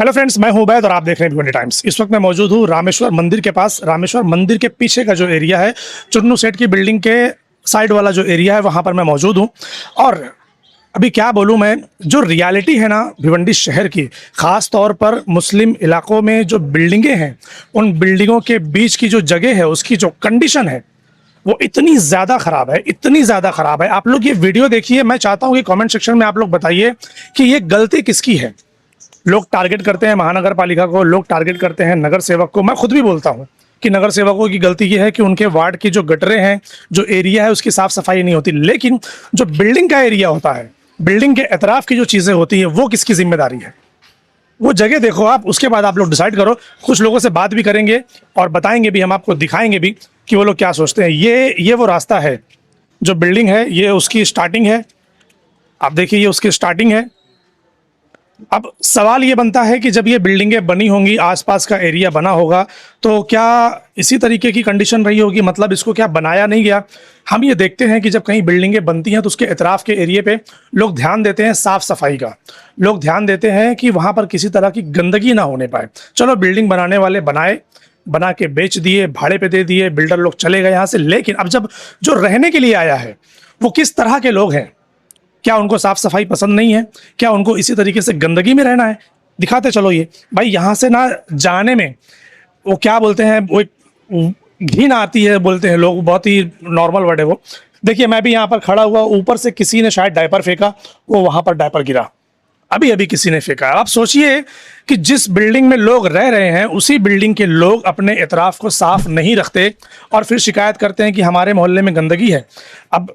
Hello friends, मैं हूं उबैद और आप देख रहे हैं भिवंडी टाइम्स। इस वक्त मैं मौजूद हूं रामेश्वर मंदिर के पास। रामेश्वर मंदिर के पीछे का जो एरिया है, चुन्नू सेठ की बिल्डिंग के साइड वाला जो एरिया है, वहां पर मैं मौजूद हूं। और अभी क्या बोलूं मैं, जो रियलिटी है ना भिवंडी शहर की, ख़ास तौर पर मुस्लिम इलाकों में जो बिल्डिंगें हैं, उन बिल्डिंगों के बीच की जो जगह है, उसकी जो कंडीशन है, वो इतनी ज़्यादा ख़राब है, इतनी ज़्यादा ख़राब है। आप लोग ये वीडियो देखिए। मैं चाहता हूँ कि कमेंट सेक्शन में आप लोग बताइए कि ये गलती किसकी है। लोग टारगेट करते हैं महानगर पालिका को, लोग टारगेट करते हैं नगर सेवक को। मैं खुद भी बोलता हूँ कि नगर सेवकों की गलती ये है कि उनके वार्ड की जो गटरें हैं, जो एरिया है, उसकी साफ सफाई नहीं होती। लेकिन जो बिल्डिंग का एरिया होता है, बिल्डिंग के एतराफ़ की जो चीज़ें होती हैं, वो किसकी जिम्मेदारी है? वो जगह देखो आप, उसके बाद आप लोग डिसाइड करो। कुछ लोगों से बात भी करेंगे और बताएंगे भी, हम आपको दिखाएंगे भी कि वो लोग क्या सोचते हैं। ये वो रास्ता है, जो बिल्डिंग है, ये उसकी स्टार्टिंग है। आप देखिए, ये उसकी स्टार्टिंग है। अब सवाल ये बनता है कि जब ये बिल्डिंगें बनी होंगी, आसपास का एरिया बना होगा, तो क्या इसी तरीके की कंडीशन रही होगी? मतलब इसको क्या बनाया नहीं गया? हम ये देखते हैं कि जब कहीं बिल्डिंगें बनती हैं तो उसके एतराफ़ के एरिए पे लोग ध्यान देते हैं साफ़ सफाई का। लोग ध्यान देते हैं कि वहाँ पर किसी तरह की गंदगी ना होने पाए। चलो, बिल्डिंग बनाने वाले बना के बेच दिए, भाड़े पे दे दिए, बिल्डर लोग चले गए यहाँ से। लेकिन अब जब जो रहने के लिए आया है, वो किस तरह के लोग हैं? क्या उनको साफ सफाई पसंद नहीं है? क्या उनको इसी तरीके से गंदगी में रहना है? दिखाते चलो। ये भाई, यहाँ से ना जाने में वो क्या बोलते हैं, वो एक घिन आती है, बोलते हैं लोग, बहुत ही नॉर्मल वर्ड है वो। देखिए, मैं भी यहाँ पर खड़ा हुआ, ऊपर से किसी ने शायद डायपर फेंका, वो वहाँ पर डायपर गिरा, अभी अभी किसी ने फेंका। आप सोचिए कि जिस बिल्डिंग में लोग रह रहे हैं, उसी बिल्डिंग के लोग अपने एतराफ़ को साफ नहीं रखते और फिर शिकायत करते हैं कि हमारे मोहल्ले में गंदगी है। अब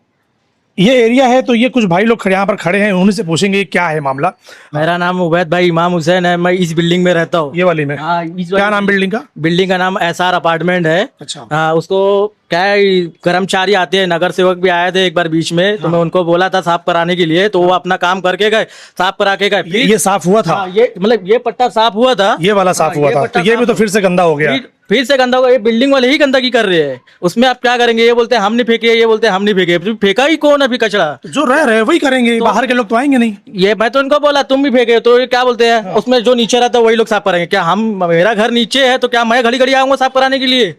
ये एरिया है, तो ये कुछ भाई लोग यहाँ पर खड़े हैं, उन्हीं से पूछेंगे क्या है मामला। मेरा नाम उबैद भाई इमाम हुसैन है। मैं इस बिल्डिंग में रहता हूँ। ये वाली में? हाँ, क्या नाम बिल्डिंग का? बिल्डिंग का नाम एसआर अपार्टमेंट है। अच्छा। हाँ, उसको क्या है, कर्मचारी आते हैं, नगर सेवक भी आए थे एक बार बीच में, तो मैं उनको बोला था साफ कराने के लिए, तो वो अपना काम करके गए, साफ करा के गए। ये साफ हुआ था? हाँ, ये मतलब ये पट्टा साफ हुआ था, ये वाला साफ हुआ था, तो ये भी तो फिर से गंदा हो गया। फिर से गंदा होगा। ये बिल्डिंग वाले ही गंदगी कर रहे हैं, उसमें आप क्या करेंगे? ये बोलते हैं हम नहीं फेंके, ये बोलते हैं हम नहीं फेंके। फेंका ही कौन अभी कचरा? जो रह रहे वही करेंगे, बाहर के लोग तो आएंगे नहीं। ये मैं तो इनको बोला तुम भी फेंके, तो ये क्या बोलते हैं, उसमें जो नीचे रहता है वही लोग साफ करेंगे। क्या हम, मेरा घर नीचे है तो क्या मैं घड़ी घड़ी आऊंगा साफ कराने के लिए?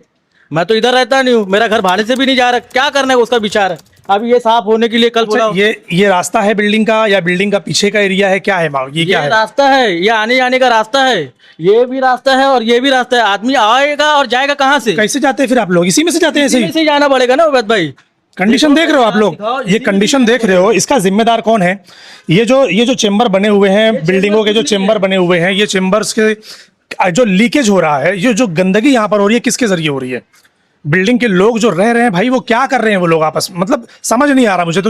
मैं तो इधर रहता नहीं हूँ, मेरा घर भाड़े से भी नहीं जा रहा। क्या करना है उसका विचार है। अब ये साफ होने के लिए कल बोला। ये रास्ता है बिल्डिंग का, या बिल्डिंग का पीछे का एरिया है? क्या है ये क्या है? रास्ता है, ये आने जाने का रास्ता है। ये भी रास्ता है और ये भी रास्ता है। आदमी आएगा और जाएगा कहाँ से? कैसे जाते हैं फिर आप लोग? इसी में से जाते हैं? इसी से जाना पड़ेगा ना उबैद भाई। कंडीशन देख रहे हो आप लोग? ये कंडीशन देख रहे हो? इसका जिम्मेदार कौन है? ये जो चेंबर बने हुए हैं, बिल्डिंगों के जो चेंबर बने हुए हैं, ये चेंबर्स के जो लीकेज हो रहा है, ये जो गंदगी यहाँ पर हो रही है, किसके जरिए हो रही है? बिल्डिंग के लोग जो रह रहे हैं भाई, वो क्या कर रहे हैं? वो लोग आपस, मतलब समझ नहीं आ रहा मुझे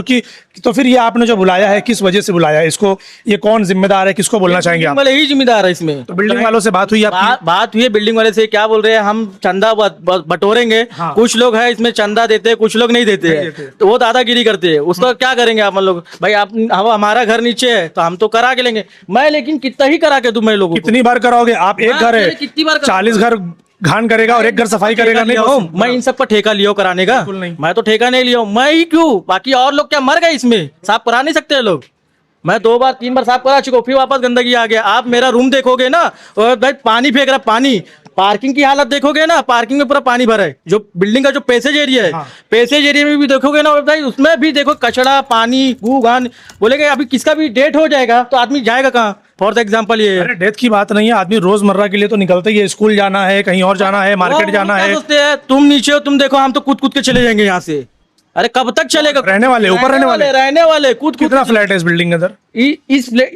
तो फिर ये आपने जो बुलाया है, किस वजह से बुलाया है इसको? ये कौन जिम्मेदार है? किसको बोलना चाहेंगे आप? वाले ही जिम्मेदार है इसमें। तो बिल्डिंग वालों से बात हुई आपकी? बात हुई है बिल्डिंग वाले से। क्या बोल रहे हैं, हम चंदा बटोरेंगे। हाँ। कुछ लोग है इसमें चंदा देते हैं, कुछ लोग नहीं देते हैं, तो वो दादागिरी करते हैं। उसका क्या करेंगे आप लोग? भाई आप, हमारा घर नीचे है तो हम तो करा के लेंगे। मैं लेकिन कितना ही करा के दूं मैं लोगों को? कितनी बार कराओगे आप? एक घर है, कितनी बार 40 घर घान करेगा और एक घर सफाई करेगा? नहीं, मैं इन सब पर ठेका लियो कराने का? नहीं। मैं तो ठेका नहीं लियो। मैं ही क्यों, बाकी और लोग क्या मर गए इसमें? साफ करा नहीं सकते लोग? मैं 2 बार 3 बार साफ करा चुका हूं, फिर वापस गंदगी आ गया। आप मेरा रूम देखोगे ना, और भाई पानी फेंक रहा, पानी। पार्किंग की हालत देखोगे ना, पार्किंग में पूरा पानी भरा है। जो बिल्डिंग का जो पैसेज एरिया है, पैसेज एरिया में भी देखोगे ना भाई, उसमें भी देखो कचड़ा, पानी, गू घान। बोलेंगे अभी किसका भी डेथ हो जाएगा तो आदमी जाएगा कहाँ? फॉर एग्जाम्पल ये। अरे डेथ की बात नहीं है, आदमी रोजमर्रा के लिए तो निकलता ही है। स्कूल जाना है, कहीं और जाना है, मार्केट जाना है। तुम नीचे हो, तुम देखो, हम तो कूद कूद के चले जाएंगे यहाँ से। अरे कब तक चलेगा? रहने वाले ऊपर रहने वाले कूद। कितना फ्लैट है इस बिल्डिंग के अंदर?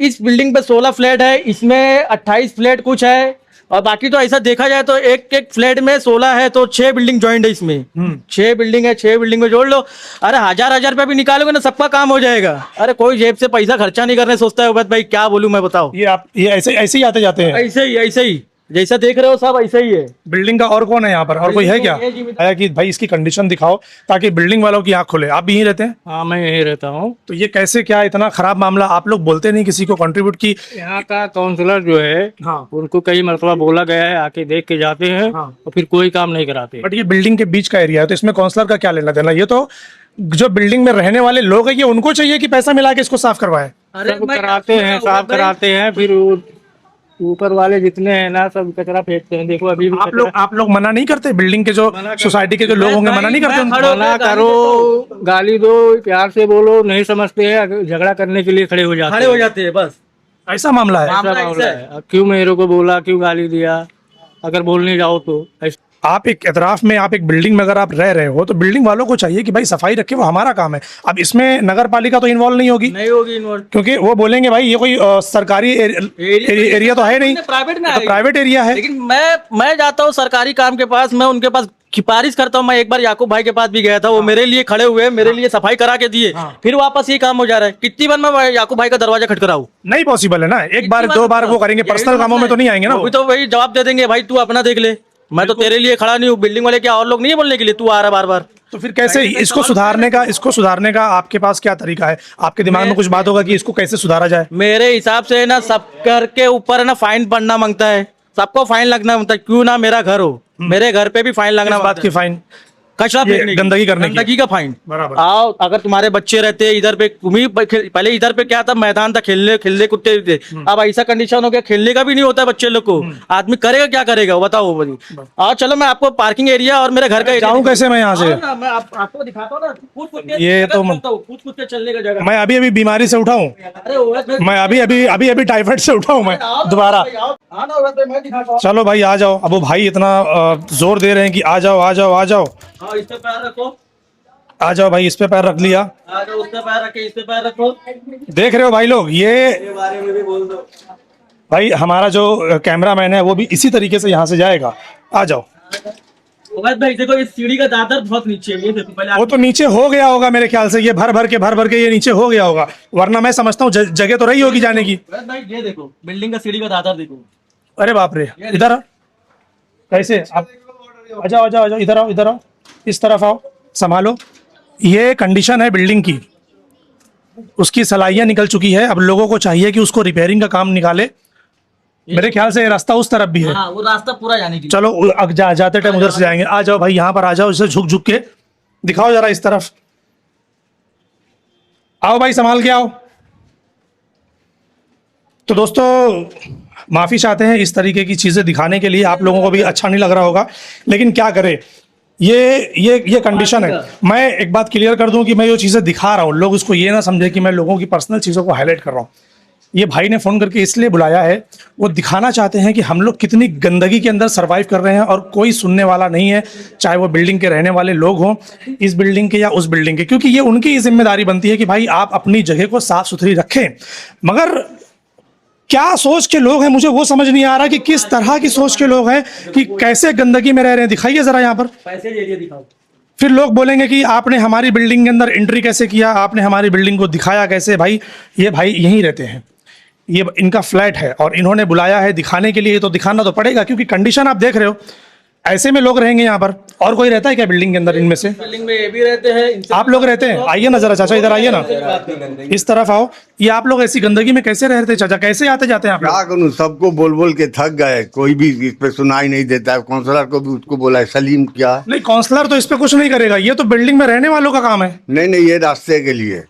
इस बिल्डिंग पे 16 फ्लैट है, इसमें 28 फ्लैट कुछ है, और बाकी तो ऐसा देखा जाए तो एक एक फ्लैट में 16 है, तो 6 बिल्डिंग ज्वाइंट है इसमें। 6 बिल्डिंग है, 6 बिल्डिंग में जोड़ लो। अरे 1000 रुपया भी निकालोगे ना, सबका काम हो जाएगा। अरे कोई जेब से पैसा खर्चा नहीं करने सोचता है उबैद भाई। क्या बोलूं मैं, बताओ। ये ऐसे ही आते जाते हैं? ऐसे ही जैसा देख रहे हो सब ऐसा ही है। बिल्डिंग का और कौन है यहाँ पर? और कोई है क्या आया कि भाई इसकी कंडीशन दिखाओ, ताकि बिल्डिंग वालों की आंख खुले? आप भी यहीं रहते हैं? हाँ, मैं यहीं रहता हूँ। तो ये कैसे, क्या इतना खराब मामला? आप लोग बोलते नहीं किसी को कंट्रीब्यूट की? यहाँ का काउंसलर जो है, हाँ, उनको कई मरतबा बोला गया है, आके देख के जाते हैं। हाँ। और फिर कोई काम नहीं कराते। बट ये बिल्डिंग के बीच का एरिया है, तो इसमें काउंसलर का क्या लेना देना? ये तो जो बिल्डिंग में रहने वाले लोग हैं, ये उनको चाहिए कि पैसा मिला के इसको साफ करवाए। सब कराते हैं, साफ कराते हैं, फिर ऊपर वाले जितने हैं ना सब कचरा फेंकते हैं। देखो अभी भी आप लोग मना नहीं करते? बिल्डिंग के जो सोसाइटी के जो लोग होंगे मना नहीं करते उनको? मना करो, गाली दो, प्यार से बोलो, नहीं समझते हैं, झगड़ा करने के लिए खड़े हो जाते हैं। बस ऐसा मामला है? ऐसा मामला है। अब क्यों मेरे को बोला, क्यों गाली दिया? अगर बोलने जाओ तो आप एक एतराफ में, आप एक बिल्डिंग में अगर आप रह रहे हो तो बिल्डिंग वालों को चाहिए कि भाई सफाई रखे, वो हमारा काम है। अब इसमें नगर पालिका तो इन्वॉल्व नहीं होगी, इन्वॉल्व, क्योंकि वो बोलेंगे भाई ये कोई सरकारी एरिया तो है नहीं, प्राइवेट में तो प्राइवेट एरिया है। लेकिन मैं जाता हूँ सरकारी काम के पास, मैं उनके पास सिफारिश करता हूँ। मैं एक बार याकूब भाई के पास भी गया था, वो मेरे लिए खड़े हुए, मेरे लिए सफाई करा के दिए, फिर वापस ये काम हो जा रहा है। कितनी बार मैं याकूब भाई का दरवाजा खटखटाऊं? नहीं पॉसिबल है ना, एक बार दो बार वो करेंगे, पर्सनल कामों में तो नहीं आएंगे ना। वो तो वही जवाब दे देंगे, भाई तू अपना देख ले, मैं तो तेरे लिए खड़ा नहीं हूँ। बिल्डिंग वाले क्या और लोग नहीं है बोलने के लिए? तू आ रहा बार बार, तो फिर कैसे इसको सुधारने का आपके पास क्या तरीका है? आपके दिमाग में कुछ बात होगा कि इसको कैसे सुधारा जाए? मेरे हिसाब से ना सब घर के ऊपर है ना फाइन पड़ना मांगता है, सबको फाइन लगना मांगता है। क्यों ना मेरा घर हो, मेरे घर पे भी फाइन लगना। बात की फाइन, कचरा फेंकने की, गंदगी का फाइन। बराबर। आओ, अगर तुम्हारे बच्चे रहते इधर पे, तुम्ही पहले इधर पे क्या था, मैदान था, खेलने कुत्ते थे। अब ऐसा कंडीशन हो गया, खेलने का भी नहीं होता है बच्चे लोग को। आदमी करेगा क्या करेगा बताओ भाई? आओ चलो, मैं आपको पार्किंग एरिया और मेरे घर का जाऊं कैसे मैं यहाँ से? मैं आपको दिखाता हूँ ना, कूद ये तो कूद के चलने का जगह। मैं अभी बीमारी से उठा हूँ, अरे मैं अभी टाइफाइड से उठा हूँ मैं दोबारा। मैं दिखाता हूँ। चलो भाई आ जाओ। अब वो भाई इतना जोर दे रहे हैं कि आ जाओ आ जाओ आ जाओ, हाँ, इस पे पैर रखो, आ जाओ भाई। इस पे पैर रख लिया, आ जाओ, उस पे पैर रखे, इस पे पैर रखो। देख रहे हो भाई लोग, ये के बारे में भी बोल दो भाई हमारा जो कैमरामैन है वो भी इसी तरीके से यहाँ से जाएगा। आ जाओ। उवैद भाई देखो, इस सीढ़ी का दादर बहुत नीचे है, ये देखो पहले वो तो नीचे हो गया होगा मेरे ख्याल से, ये भर भर के ये नीचे हो गया होगा, वरना मैं समझता हूँ जगह तो रही होगी जाने की। उवैद भाई ये देखो, बिल्डिंग का सीढ़ी का दादर देखो। अरे बाप रे, इधर आ। कैसे आप? आ जाओ आ जाओ आ जाओ, इधर आओ इधर आओ, इस तरफ आओ, संभालो। ये कंडीशन है बिल्डिंग की, उसकी सलाइयाँ निकल चुकी है। अब लोगों को चाहिए कि उसको रिपेयरिंग का काम निकाले। मेरे ख्याल से ये रास्ता उस तरफ भी है। हाँ, वो रास्ता पूरा जाने की। चलो जाते टाइम उधर से जाएंगे। आ जाओ भाई, यहाँ पर आ जाओ, इसे झुक के दिखाओ जरा इस तरफ। आओ भाई, संभाल के आओ। तो दोस्तों माफ़ी चाहते हैं इस तरीके की चीज़ें दिखाने के लिए, आप लोगों को भी अच्छा नहीं लग रहा होगा, लेकिन क्या करें, ये कंडीशन है। मैं एक बात क्लियर कर दूं कि मैं जो चीज़ें दिखा रहा हूँ, लोग उसको ये ना समझे कि मैं लोगों की पर्सनल चीज़ों को हाईलाइट कर रहा हूँ। ये भाई ने फ़ोन करके इसलिए बुलाया है, वो दिखाना चाहते हैं कि हम लोग कितनी गंदगी के अंदर सर्वाइव कर रहे हैं और कोई सुनने वाला नहीं है, चाहे वो बिल्डिंग के रहने वाले लोग हों, इस बिल्डिंग के या उस बिल्डिंग के, क्योंकि ये उनकी जिम्मेदारी बनती है कि भाई आप अपनी जगह को साफ सुथरी रखें। मगर क्या सोच के लोग हैं, मुझे वो समझ नहीं आ रहा कि किस तरह की सोच के लोग हैं कि कैसे गंदगी में रह रहे हैं। दिखाइए ज़रा यहाँ पर, पैसे एरिया दिखाओ। फिर लोग बोलेंगे कि आपने हमारी बिल्डिंग के अंदर एंट्री कैसे किया, आपने हमारी बिल्डिंग को दिखाया कैसे। भाई ये भाई यहीं रहते हैं, ये इनका फ्लैट है और इन्होंने बुलाया है दिखाने के लिए, तो दिखाना तो पड़ेगा, क्योंकि कंडीशन आप देख रहे हो। ऐसे में लोग रहेंगे यहाँ पर। और कोई रहता है क्या बिल्डिंग के अंदर इनमें से? बिल्डिंग में ये भी रहते हैं, आप लोग रहते हैं? आइए ना जरा चाचा, इधर आइए ना, इस तरफ आओ। ये आप लोग ऐसी गंदगी में कैसे रह रहे थे चाचा? कैसे आते जाते हैं आप लोग? क्या करूं, सबको बोल बोल के थक गए, कोई भी इस पे सुनाई नहीं देता है। काउंसलर को भी उसको बोला है, सलीम क्या। नहीं, काउंसलर तो इस पे कुछ नहीं करेगा, ये तो बिल्डिंग में रहने वालों का काम है। नहीं ये रास्ते के लिए,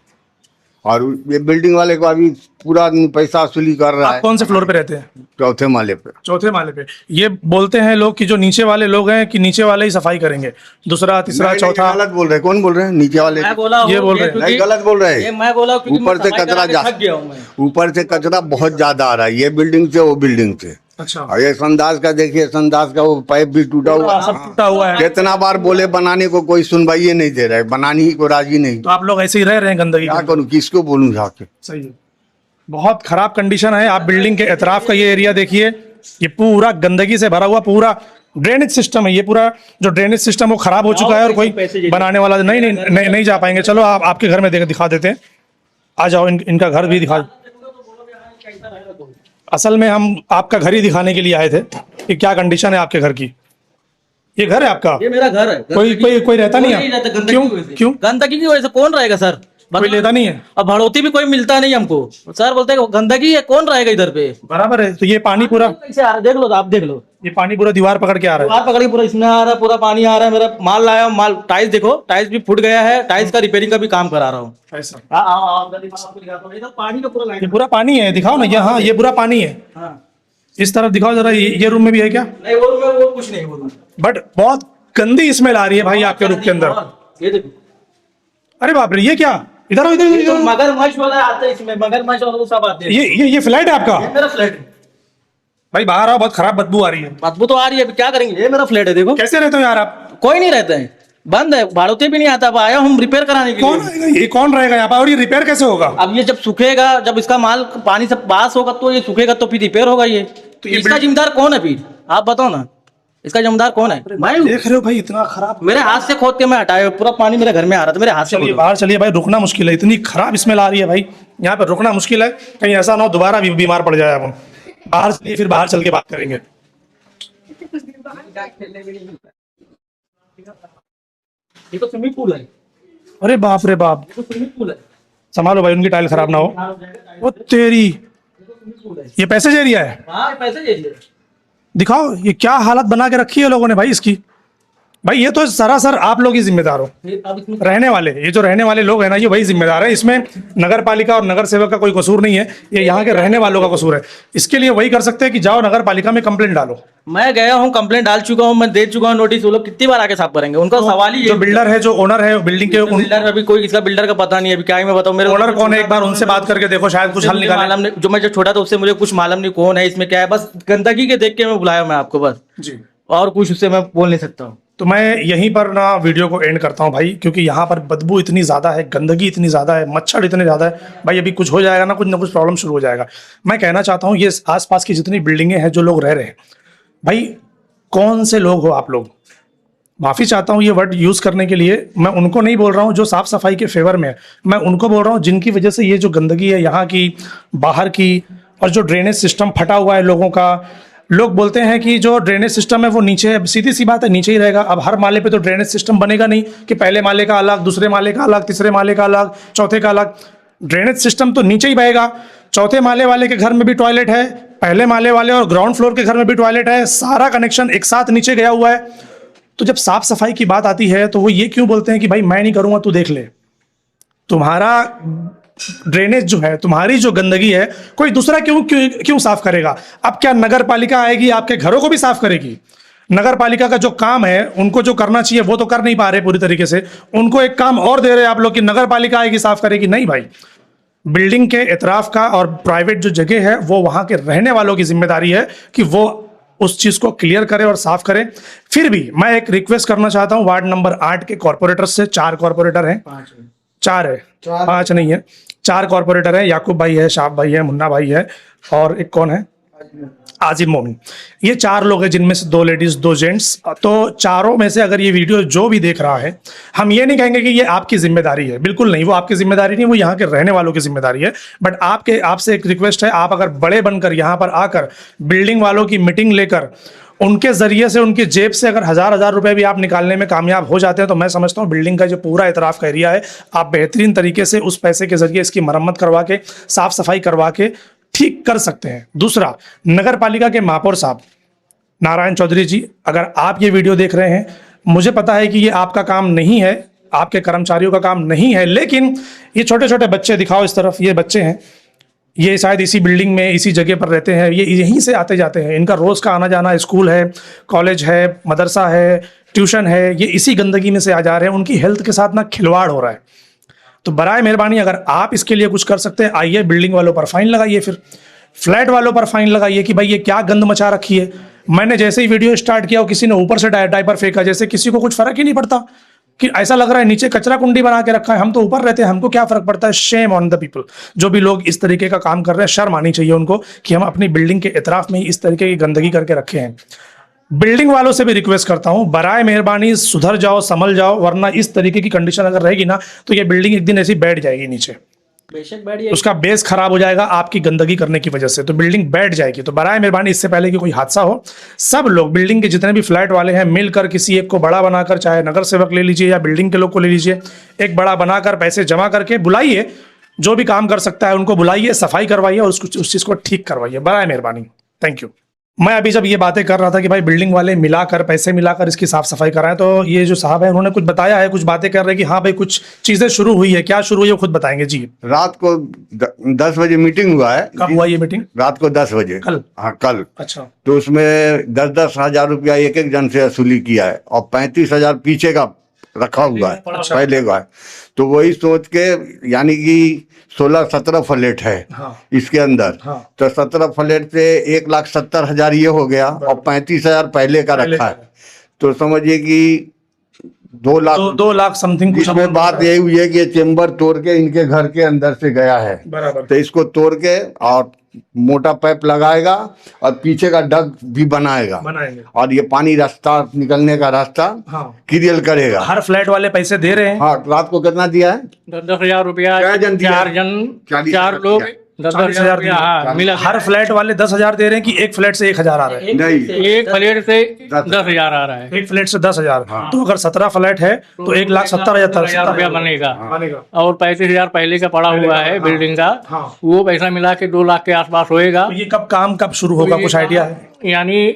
और ये बिल्डिंग वाले को अभी पूरा पैसा वसूली कर रहा आप है। कौन से फ्लोर पे रहते हैं? चौथे माले पे। चौथे माले पे। ये बोलते हैं लोग कि जो नीचे वाले लोग हैं कि नीचे वाले ही सफाई करेंगे, दूसरा तीसरा नहीं, चौथा। गलत बोल रहे हैं। कौन बोल रहे हैं? नीचे वाले। मैं बोला ये बोल रहे हैं। नहीं, गलत बोल रहे ये हैं। मैं बोला क्योंकि ऊपर से मैं सफाई कचरा करा के थक गया हूं मैं। ऊपर से कचरा बहुत ज्यादा आ रहा है, ये बिल्डिंग से वो बिल्डिंग से। अच्छा, और ये संदास का देखिए, संदास का वो पाइप भी टूटा हुआ सब टूटा हुआ है। कितना बार बोले बनाने को, कोई सुनवाई नहीं दे रहा है, बनाने ही को राजी नहीं। तो आप लोग ऐसे ही रह रहे हैं गंदगी क्या में। करूं, किसको बोलूं जाके। सही है, बहुत खराब कंडीशन है। आप बिल्डिंग के एतराफ का ये एरिया देखिए, ये पूरा गंदगी से भरा हुआ पूरा ड्रेनेज सिस्टम है। ये पूरा जो ड्रेनेज सिस्टम वो खराब हो चुका है और कोई बनाने वाला नहीं जा पाएंगे। चलो आप आपके घर में दिखा देते हैं। आ जाओ, इनका घर भी दिखा। असल में हम आपका घर ही दिखाने के लिए आए थे कि क्या कंडीशन है आपके घर की। ये घर है आपका? ये मेरा घर है। कोई रहता नहीं है? क्यों क्यों? गंदगी की वजह से कौन रहेगा सर? कोई लेता नहीं है? अब भड़ोती भी कोई मिलता नहीं हमको। सर बोलते हैं गंदगी है, कौन रहेगा इधर पे? बराबर है। तो ये पानी पूरा कैसे आ रहा है देख लो, आप देख लो, ये पानी पूरा दीवार पकड़ के आ रहा है। दीवार पकड़ के पूरा इसमें आ रहा है, पूरा पानी आ रहा है। मेरा माल लाया हूं, माल टाइल्स देखो, टाइल्स भी फूट गया है, टाइल्स का रिपेयरिंग का भी काम करा रहा हूँ। ऐसा पानी का पूरा ये पूरा पानी है, दिखाओ ना। ये हाँ, ये पूरा पानी है। हाँ, इस तरफ दिखाओ जरा, ये रूम में भी है क्या? नहीं वो रूम में वो कुछ नहीं, वो रूम बट बहुत गंदी स्मेल आ रही है भाई आपके रूम के अंदर। ये देखो, अरे बाप रे, ये क्या? इधर आओ, इधर ये तो इधर। मगरमच्छ वाला आता है इसमें, मगरमच्छ और वो सब आते हैं। ये फ्लैट है आपका? ये मेरा फ्लैट है। भाई बाहर आओ, बहुत खराब बदबू आ रही है। बदबू तो आ रही है, अभी क्या करेंगे, ये मेरा फ्लैट है देखो। कैसे रहते हो यार आप? कोई नहीं रहता है, बंद है, भाड़ोते भी नहीं आता। अब आया हूँ रिपेयर कराने के कौन लिए। आएगा? ये कौन रहेगा यहाँ पर? और ये रिपेयर कैसे होगा? अब ये जब सूखेगा, जब इसका माल पानी से पास होगा तो ये सूखेगा, तो फिर रिपेयर होगा ये। तो ये इसका जिम्मेदार कौन है फिर? आप बताओ ना, इसका जिम्मेदार कौन है? मैं हूँ। देख रहे हो भाई इतना खराब। मेरे हाथ से खोद के मैं हटाया, पूरा पानी मेरे घर में आ रहा था, मेरे हाथ से चलिए खोदा। बाहर चलिए भाई, रुकना मुश्किल है, इतनी खराब स्मेल आ रही है भाई, यहाँ पे रुकना मुश्किल है। कहीं ऐसा ना हो दोबारा भी बीमार पड़ जाए हम। बाहर चलिए, फिर बाहर चल के बात करेंगे। ये तो स्विमिंग पूल है, ये अरे बाप रे बाप, तो स्विमिंग पूल है। संभालो भाई, उनकी टाइल खराब ना हो। वो तेरी, ये पैसेज एरिया है? हाँ ये पैसे दे दिए। दिखाओ ये क्या हालत बना के रखी है लोगों ने भाई इसकी। भाई ये तो सरासर आप लोग ही जिम्मेदार हो, अब इसमें रहने वाले, ये जो रहने वाले लोग हैं ना, ये वही जिम्मेदार है। इसमें नगर पालिका और नगर सेवक का कोई कसूर नहीं है, ये यहाँ के रहने वालों का कसूर है। इसके लिए वही कर सकते हैं कि जाओ नगर पालिका में कंप्लेंट डालो। मैं गया हूँ, कंप्लेंट डाल चुका हूँ, मैं दे चुका हूँ नोटिस। वो लोग कितनी बार आके साफ करेंगे? उनका सवाल ही जो बिल्डर है, जो ओनर है बिल्डिंग के, बिल्डर अभी कोई, इसका बिल्डर का पता नहीं है अभी, क्या ही मैं बताऊँ। मेरे ओनर कौन है एक बार उनसे बात करके देखो, शायद कुछ हल निकाले। मालूम नहीं, जो मैं जब छोटा था उससे मुझे कुछ मालूम नहीं कौन है, इसमें क्या है। बस गंदगी के देख के मैं बुलाया मैं आपको, बस, जी। और कुछ उससे मैं बोल नहीं सकता हूँ। तो मैं यहीं पर ना वीडियो को एंड करता हूं भाई, क्योंकि यहाँ पर बदबू इतनी ज़्यादा है, गंदगी इतनी ज़्यादा है, मच्छर इतने ज़्यादा है भाई। अभी कुछ हो जाएगा ना कुछ प्रॉब्लम शुरू हो जाएगा। मैं कहना चाहता हूँ, ये आसपास की जितनी बिल्डिंगें हैं, जो लोग रह रहे हैं भाई, कौन से लोग हो आप लोग? माफ़ी चाहता हूँ ये वर्ड यूज़ करने के लिए। मैं उनको नहीं बोल रहा हूँ जो साफ़ सफाई के फेवर में है, मैं उनको बोल रहा हूँ जिनकी वजह से ये जो गंदगी है यहाँ की, बाहर की, और जो ड्रेनेज सिस्टम फटा हुआ है लोगों का। लोग बोलते हैं कि जो ड्रेनेज सिस्टम है वो नीचे है, सीधी सी बात है, नीचे ही रहेगा। अब हर माले पे तो ड्रेनेज सिस्टम बनेगा नहीं कि पहले माले का अलग, दूसरे माले का अलग, तीसरे माले का अलग, चौथे का अलग। ड्रेनेज सिस्टम तो नीचे ही बहेगा। चौथे माले वाले के घर में भी टॉयलेट है, पहले माले वाले और ग्राउंड फ्लोर के घर में भी टॉयलेट है, सारा कनेक्शन एक साथ नीचे गया हुआ है। तो जब साफ सफाई की बात आती है तो वो ये क्यों बोलते हैं कि भाई मैं नहीं करूँगा, तू देख ले। तुम्हारा ड्रेनेज जो है, तुम्हारी जो गंदगी है, कोई दूसरा क्यों क्यों क्यों साफ करेगा? अब क्या नगर पालिका आएगी आपके घरों को भी साफ करेगी? नगर पालिका का जो काम है, उनको जो करना चाहिए वो तो कर नहीं पा रहे पूरी तरीके से। उनको एक काम और दे रहे हैं आप लोग कि नगर पालिका आएगी साफ करेगी। नहीं भाई, बिल्डिंग के इतराफ का और प्राइवेट जो जगह है वो वहां के रहने वालों की जिम्मेदारी है कि वो उस चीज को क्लियर करे और साफ करे। फिर भी मैं एक रिक्वेस्ट करना चाहता हूं वार्ड नंबर 8 के कॉर्पोरेटर से। 4 कॉर्पोरेटर हैं, 4 है, 5 नहीं है, 4 कॉर्पोरेटर है। याकूब भाई है, शाह भाई है, मुन्ना भाई है, और एक कौन है, आजिम मोमिन। ये 4 लोग हैं, जिनमें से 2 लेडीज 2 जेंट्स। तो चारों में से अगर ये वीडियो जो भी देख रहा है, हम ये नहीं कहेंगे कि ये आपकी जिम्मेदारी है, बिल्कुल नहीं, वो आपकी जिम्मेदारी नहीं, वो यहाँ के रहने वालों की जिम्मेदारी है। बट आपसे एक रिक्वेस्ट है, आप अगर बड़े बनकर यहाँ पर आकर बिल्डिंग वालों की मीटिंग लेकर उनके जरिए से, उनकी जेब से अगर 1000 रुपए भी आप निकालने में कामयाब हो जाते हैं, तो मैं समझता हूँ बिल्डिंग का जो पूरा इतराफ का एरिया है, आप बेहतरीन तरीके से उस पैसे के जरिए इसकी मरम्मत करवा के, साफ सफाई करवा के ठीक कर सकते हैं। दूसरा, नगर पालिका के महापौर साहब नारायण चौधरी जी, अगर आप ये वीडियो देख रहे हैं, मुझे पता है कि ये आपका काम नहीं है, आपके कर्मचारियों का काम नहीं है, लेकिन ये छोटे छोटे बच्चे, दिखाओ इस तरफ, ये बच्चे हैं, ये शायद इसी बिल्डिंग में, इसी जगह पर रहते हैं, ये यहीं से आते जाते हैं, इनका रोज का आना जाना, स्कूल है, कॉलेज है, मदरसा है, ट्यूशन है, ये इसी गंदगी में से आ जा रहे हैं। उनकी हेल्थ के साथ ना खिलवाड़ हो रहा है। तो बराए मेहरबानी अगर आप इसके लिए कुछ कर सकते हैं, आइए, बिल्डिंग वालों पर फाइन लगाइए, फिर फ्लैट वालों पर फाइन लगाइए कि भाई ये क्या गंद मचा रखी है। मैंने जैसे ही वीडियो स्टार्ट किया, किसी ने ऊपर से डायपर फेंका, जैसे किसी को कुछ फर्क ही नहीं पड़ता, कि ऐसा लग रहा है नीचे कचरा कुंडी बना के रखा है, हम तो ऊपर रहते हैं, हमको क्या फर्क पड़ता है। शेम ऑन द पीपल, जो भी लोग इस तरीके का काम कर रहे हैं, शर्म आनी चाहिए उनको कि हम अपनी बिल्डिंग के इतराफ में ही इस तरीके की गंदगी करके रखे हैं। बिल्डिंग वालों से भी रिक्वेस्ट करता हूं, बराए मेहरबानी सुधर जाओ, संभल जाओ, वरना इस तरीके की कंडीशन अगर रहेगी ना, तो ये बिल्डिंग एक दिन ऐसी बैठ जाएगी नीचे, बेशक बैठिए, उसका बेस खराब हो जाएगा आपकी गंदगी करने की वजह से, तो बिल्डिंग बैठ जाएगी। तो बराए मेहरबानी, इससे पहले कि कोई हादसा हो, सब लोग बिल्डिंग के जितने भी फ्लैट वाले हैं मिलकर किसी एक को बड़ा बनाकर, चाहे नगर सेवक ले लीजिए या बिल्डिंग के लोग को ले लीजिए, एक बड़ा बनाकर पैसे जमा करके बुलाइए, जो भी काम कर सकता है उनको बुलाइए, सफाई करवाइए और उस चीज को ठीक करवाइए। बराए मेहरबानी, थैंक यू। मैं अभी जब ये बातें कर रहा था कि भाई बिल्डिंग वाले मिलाकर पैसे मिलाकर इसकी साफ सफाई कराएं, तो ये जो साहब है उन्होंने कुछ बताया है, कुछ बातें कर रहे हैं कि हाँ भाई कुछ चीजें शुरू हुई है। क्या शुरू हुई है वो खुद बताएंगे जी। रात को 10 बजे मीटिंग हुआ है। कब हुआ ये मीटिंग? रात को 10 बजे। कल? हाँ कल। अच्छा। तो उसमें 10-10 हजार रुपया एक एक जन से वसूली किया है और 35,000 पीछे का रखा हुआ है, पहले का है। तो वही सोच के, यानी कि 16-17 फ्लैट है हाँ। इसके अंदर। हाँ। तो 17 फ्लैट से 1,70,000 ये हो गया और 35,000 पहले का रखा है। तो समझिए कि 2 लाख, 2 लाख समथिंग। इसमें बात यही हुई है कि ये चेम्बर तोड़ के इनके घर के अंदर से गया है। बराबर। तो इसको तोड़ के और मोटा पाइप लगाएगा और पीछे का डग भी बनाएंगे और ये पानी रास्ता निकलने का रास्ता हाँ। क्लियर करेगा। हर फ्लैट वाले पैसे दे रहे हैं। हाँ, रात को कितना दिया है? 10,000 रुपया। क्या जन दिया? 4 जन, 4 लोग 40,000 10,000 हाँ, मिला। हर फ्लैट वाले 10,000 दे रहे हैं कि एक फ्लैट से 1,000 आ रहे हैं? नहीं, एक फ्लैट से 10,000 आ रहा है। एक फ्लैट से 10,000। तो अगर 17 फ्लैट है तो 1,70,000 रुपया बनेगा। बनेगा। और 35,000 पहले का पड़ा हुआ है बिल्डिंग का, हाँ। वो पैसा मिला के 2 लाख के आसपास होएगा। तो ये कब शुरू होगा, कुछ आइडिया है? यानी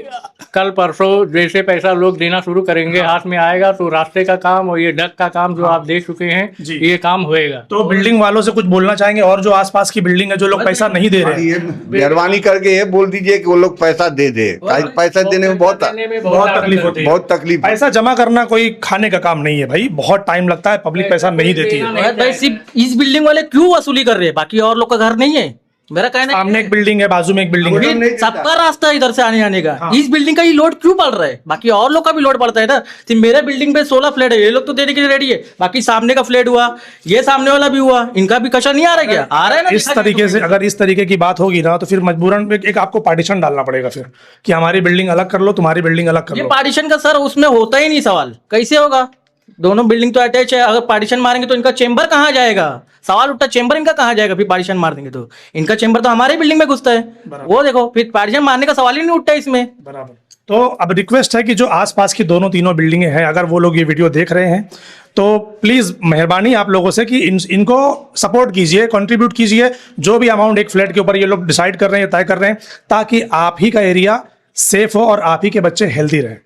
कल परसों जैसे पैसा लोग देना शुरू करेंगे, हाथ में आएगा तो रास्ते का काम और ये डक का काम जो आप देख चुके हैं, ये काम होएगा। तो बिल्डिंग वालों से कुछ बोलना चाहेंगे, और जो आसपास की बिल्डिंग है जो लोग पैसा नहीं दे रहे हैं, ये मेहरबानी करके ये बोल दीजिए कि वो लोग पैसा दे दे। पैसा देने में बहुत तकलीफ होती है। बहुत तकलीफ है। पैसा जमा करना कोई खाने का काम नहीं है भाई, बहुत टाइम लगता है, पब्लिक पैसा नहीं देती है। भाई सिर्फ इस बिल्डिंग वाले क्यों वसूली कर रहे हैं, बाकी और लोग का घर नहीं है? मेरा कहना है सामने एक बिल्डिंग है, बाजू में एक बिल्डिंग है, फिर सबका रास्ता है इधर से आने जाने का। हाँ। इस बिल्डिंग का ही लोड क्यों पड़ रहा है? बाकी और लोग का भी लोड पड़ता है ना। सिर्फ मेरे बिल्डिंग पे 16 फ्लैट है, ये लोग तो देने के लिए रेडी है। बाकी सामने का फ्लैट हुआ, ये सामने वाला भी हुआ, इनका भी कशा नहीं आ रहा है क्या? आ रहा है ना। इस तरीके से अगर इस तरीके की बात होगी ना तो फिर मजबूरन एक आपको पार्टीशन डालना पड़ेगा फिर, कि हमारी बिल्डिंग अलग कर लो, तुम्हारी बिल्डिंग अलग कर ये लो। पार्टीशन का सर उसमें होता ही नहीं सवाल, कैसे होगा? दोनों बिल्डिंग तो अटैच है, अगर पार्टीशन मारेंगे तो इनका चेंबर कहाँ जाएगा? सवाल उठता, चेंबर इनका कहाँ जाएगा? फिर पार्टीशन मार देंगे तो इनका चेंबर तो हमारे बिल्डिंग में घुसता है, वो देखो, फिर पार्टीशन मारने का सवाल ही नहीं उठता इसमें। बराबर। तो अब रिक्वेस्ट है कि जो आसपास की दोनों तीनों बिल्डिंगें हैं, अगर वो लोग ये वीडियो देख रहे हैं तो प्लीज मेहरबानी आप लोगों से कि इनको सपोर्ट कीजिए, कंट्रीब्यूट कीजिए, जो भी अमाउंट एक फ्लैट के ऊपर ये लोग डिसाइड कर रहे हैं, तय कर रहे हैं, ताकि आप ही का एरिया सेफ हो और आप ही के बच्चे हेल्दी रहें।